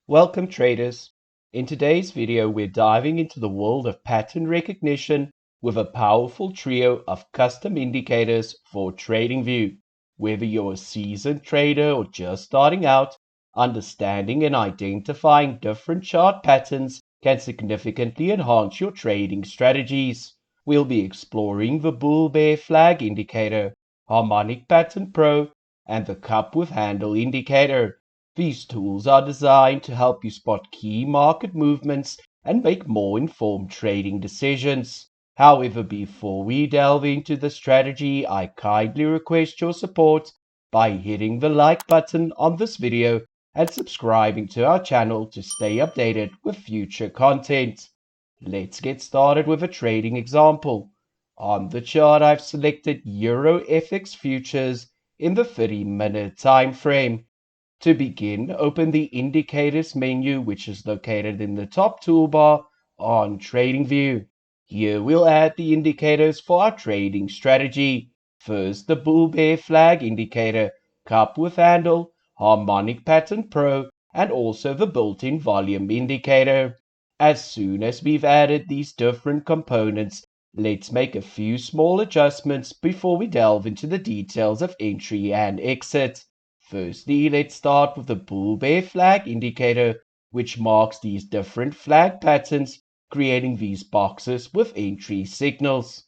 Welcome traders. In today's video, we're diving into the world of pattern recognition with a powerful trio of custom indicators for TradingView. Whether you're a seasoned trader or just starting out, understanding and identifying different chart patterns can significantly enhance your trading strategies. We'll be exploring the bull-bear flag indicator, Harmonic Pattern Pro, and the cup with handle indicator. These tools are designed to help you spot key market movements and make more informed trading decisions. However, before we delve into the strategy, I kindly request your support by hitting the like button on this video and subscribing to our channel to stay updated with future content. Let's get started with a trading example. On the chart, I've selected Euro FX futures in the 30-minute time frame. To begin, open the Indicators menu, which is located in the top toolbar on TradingView. Here we'll add the indicators for our trading strategy. First, the bull-bear flag indicator, cup with handle, Harmonic Pattern Pro, and also the built-in volume indicator. As soon as we've added these different components, let's make a few small adjustments before we delve into the details of entry and exit. Firstly, let's start with the bull-bear flag indicator, which marks these different flag patterns, creating these boxes with entry signals.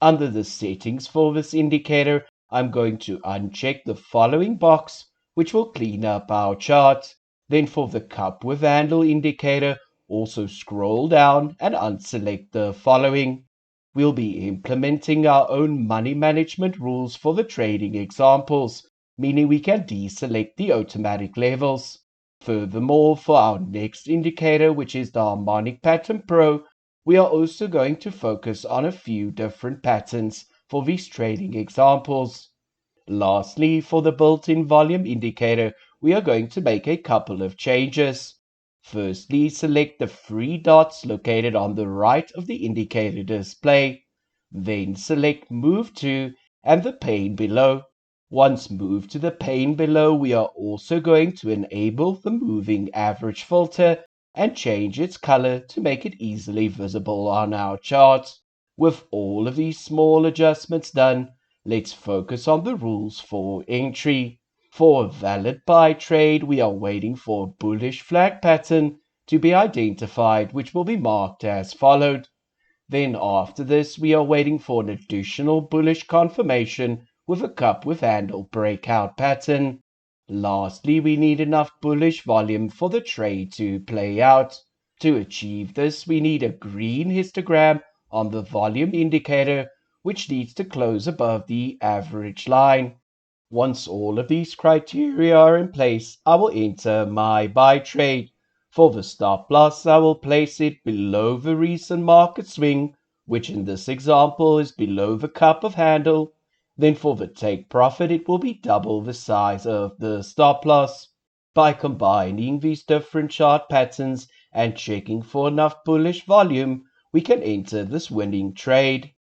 Under the settings for this indicator, I'm going to uncheck the following box, which will clean up our chart. Then for the cup with handle indicator, also scroll down and unselect the following. We'll be implementing our own money management rules for the trading examples, meaning we can deselect the automatic levels. Furthermore, for our next indicator, which is the Harmonic Pattern Pro, we are also going to focus on a few different patterns for these trading examples. Lastly, for the built-in volume indicator, we are going to make a couple of changes. Firstly, select the three dots located on the right of the indicator display. Then select Move To and the pane below. Once moved to the pane below, we are also going to enable the moving average filter and change its color to make it easily visible on our chart. With all of these small adjustments done, let's focus on the rules for entry. For a valid buy trade, we are waiting for a bullish flag pattern to be identified, which will be marked as followed. Then after this, we are waiting for an additional bullish confirmation with a cup with handle breakout pattern. Lastly, we need enough bullish volume for the trade to play out. To achieve this, we need a green histogram on the volume indicator, which needs to close above the average line. Once all of these criteria are in place, I will enter my buy trade. For the stop loss, I will place it below the recent market swing, which in this example is below the cup of handle. Then for the take profit, it will be double the size of the stop loss. By combining these different chart patterns and checking for enough bullish volume, we can enter this winning trade.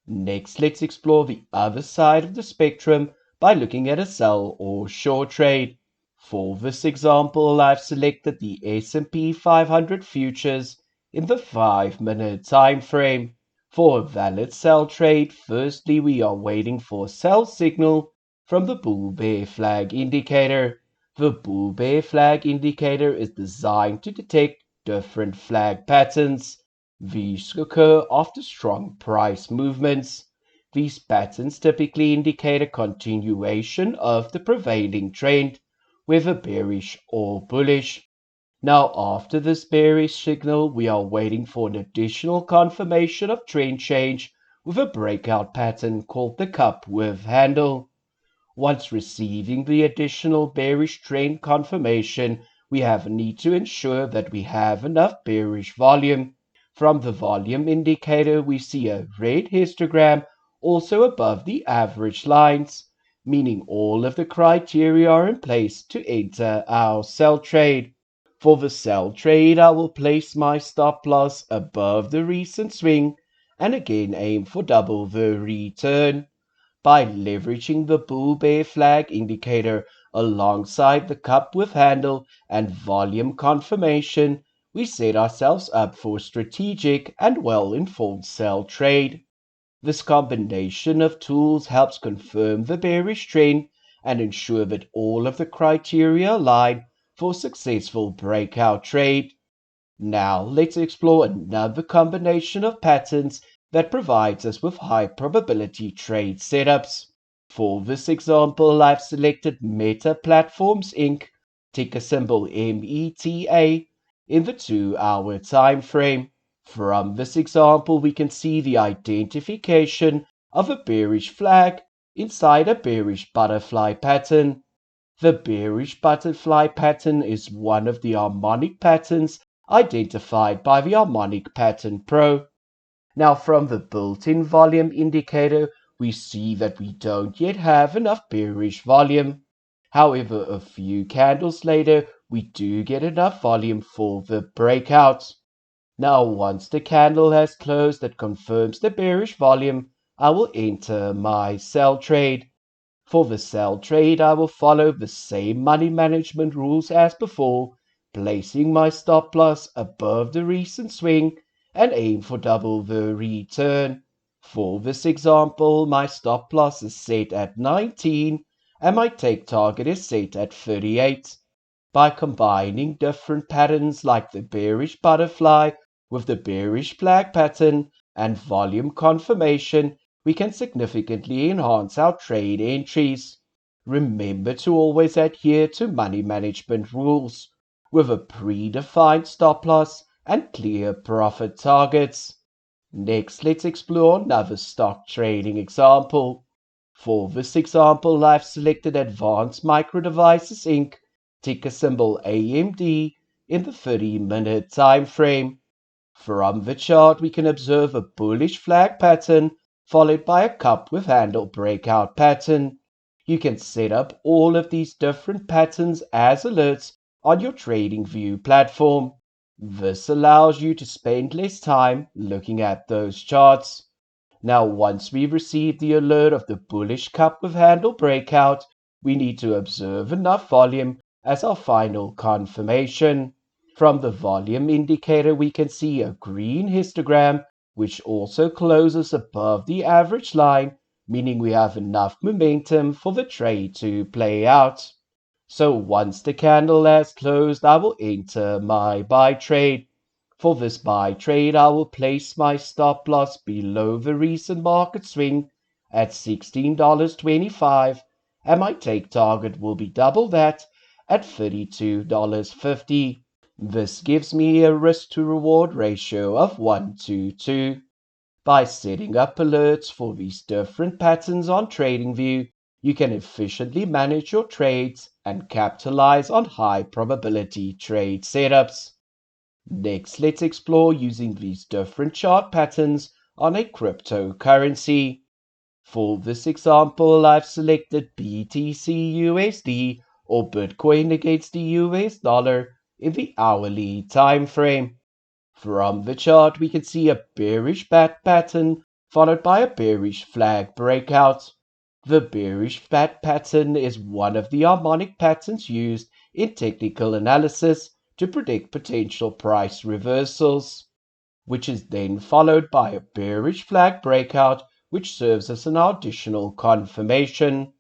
Next, let's explore the other side of the spectrum by looking at a sell or short trade. For this example, I've selected the S&P 500 futures in the 5-minute time frame. For a valid sell trade, firstly we are waiting for a sell signal from the bull-bear flag indicator. The bull-bear flag indicator is designed to detect different flag patterns. These occur after strong price movements. These patterns typically indicate a continuation of the prevailing trend, whether bearish or bullish. Now, after this bearish signal, we are waiting for an additional confirmation of trend change with a breakout pattern called the cup with handle. Once receiving the additional bearish trend confirmation, we need to ensure that we have enough bearish volume. From the volume indicator, we see a red histogram also above the average lines, meaning all of the criteria are in place to enter our sell trade. For the sell trade, I will place my stop loss above the recent swing and again aim for double the return. By leveraging the bull-bear flag indicator, alongside the cup with handle and volume confirmation, we set ourselves up for a strategic and well-informed sell trade. This combination of tools helps confirm the bearish trend and ensure that all of the criteria align for a successful breakout trade. Now let's explore another combination of patterns that provides us with high probability trade setups. For this example, I've selected Meta Platforms Inc., ticker symbol META, in the 2-hour time frame. From this example, we can see the identification of a bearish flag inside a bearish butterfly pattern. The bearish butterfly pattern is one of the harmonic patterns identified by the Harmonic Pattern Pro. Now, from the built-in volume indicator, we see that we don't yet have enough bearish volume. However, a few candles later, we do get enough volume for the breakout. Now, once the candle has closed that confirms the bearish volume, I will enter my sell trade. For the sell trade, I will follow the same money management rules as before, placing my stop loss above the recent swing and aim for double the return. For this example, my stop loss is set at 19 and my take target is set at 38. By combining different patterns like the bearish butterfly with the bearish flag pattern and volume confirmation, we can significantly enhance our trade entries. Remember to always adhere to money management rules with a predefined stop loss and clear profit targets. Next, let's explore another stock trading example. For this example, I've selected Advanced Micro Devices Inc., ticker symbol AMD, in the 30-minute time frame. From the chart, we can observe a bullish flag pattern followed by a cup with handle breakout pattern. You can set up all of these different patterns as alerts on your TradingView platform. This allows you to spend less time looking at those charts. Now, once we receive the alert of the bullish cup with handle breakout, we need to observe enough volume as our final confirmation. From the volume indicator, we can see a green histogram, which also closes above the average line, meaning we have enough momentum for the trade to play out. So once the candle has closed, I will enter my buy trade. For this buy trade, I will place my stop loss below the recent market swing at $16.25, and my take target will be double that at $32.50. This gives me a risk to reward ratio of 1 to 2. By setting up alerts for these different patterns on TradingView, you can efficiently manage your trades and capitalize on high probability trade setups. Next, let's explore using these different chart patterns on a cryptocurrency. For this example, I've selected BTC/USD or Bitcoin against the US dollar in the hourly time frame. From the chart, we can see a bearish bat pattern followed by a bearish flag breakout. The bearish bat pattern is one of the harmonic patterns used in technical analysis to predict potential price reversals, which is then followed by a bearish flag breakout, which serves as an additional confirmation.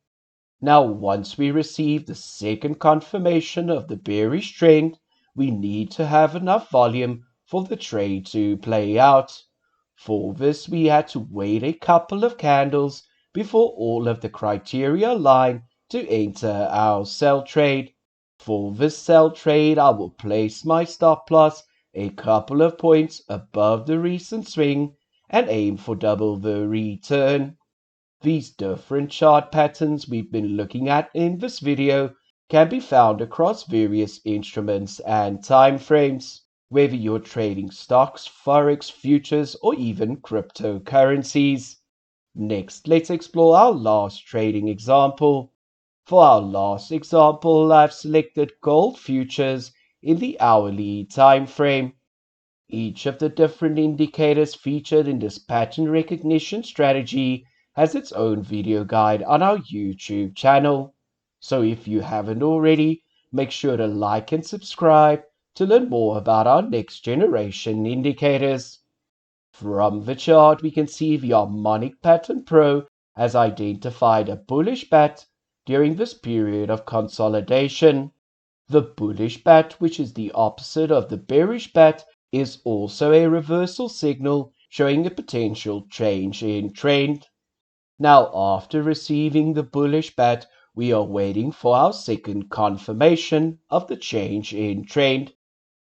Now, once we receive the second confirmation of the bearish trend, we need to have enough volume for the trade to play out. For this, we had to wait a couple of candles before all of the criteria align to enter our sell trade. For this sell trade, I will place my stop loss a couple of points above the recent swing and aim for double the return. These different chart patterns we've been looking at in this video can be found across various instruments and time frames, whether you're trading stocks, forex, futures, or even cryptocurrencies. Next, let's explore our last trading example. For our last example, I've selected gold futures in the hourly time frame. Each of the different indicators featured in this pattern recognition strategy has its own video guide on our YouTube channel. So if you haven't already, make sure to like and subscribe to learn more about our next generation indicators. From the chart, we can see the Harmonic Pattern Pro has identified a bullish bat during this period of consolidation. The bullish bat, which is the opposite of the bearish bat, is also a reversal signal showing a potential change in trend. Now, after receiving the bullish bat, we are waiting for our second confirmation of the change in trend.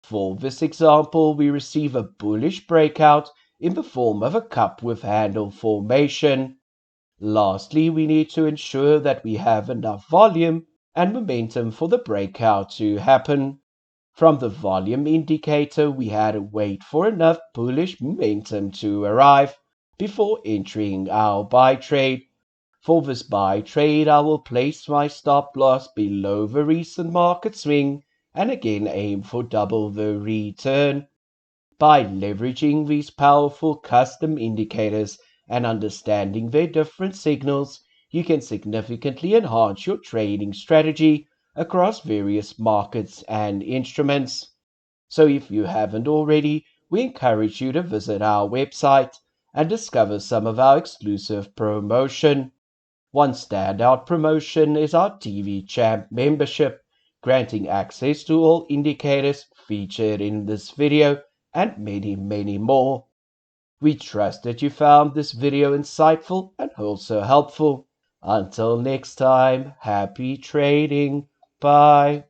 For this example, we receive a bullish breakout in the form of a cup with handle formation. Lastly, we need to ensure that we have enough volume and momentum for the breakout to happen. From the volume indicator, we had to wait for enough bullish momentum to arrive before entering our buy trade. For this buy trade, I will place my stop loss below the recent market swing and again aim for double the return. By leveraging these powerful custom indicators and understanding their different signals, you can significantly enhance your trading strategy across various markets and instruments. So if you haven't already, we encourage you to visit our website and discover some of our exclusive promotion. One standout promotion is our TV Champ membership, granting access to all indicators featured in this video and many more. We trust that you found this video insightful and also helpful. Until next time, happy trading. Bye.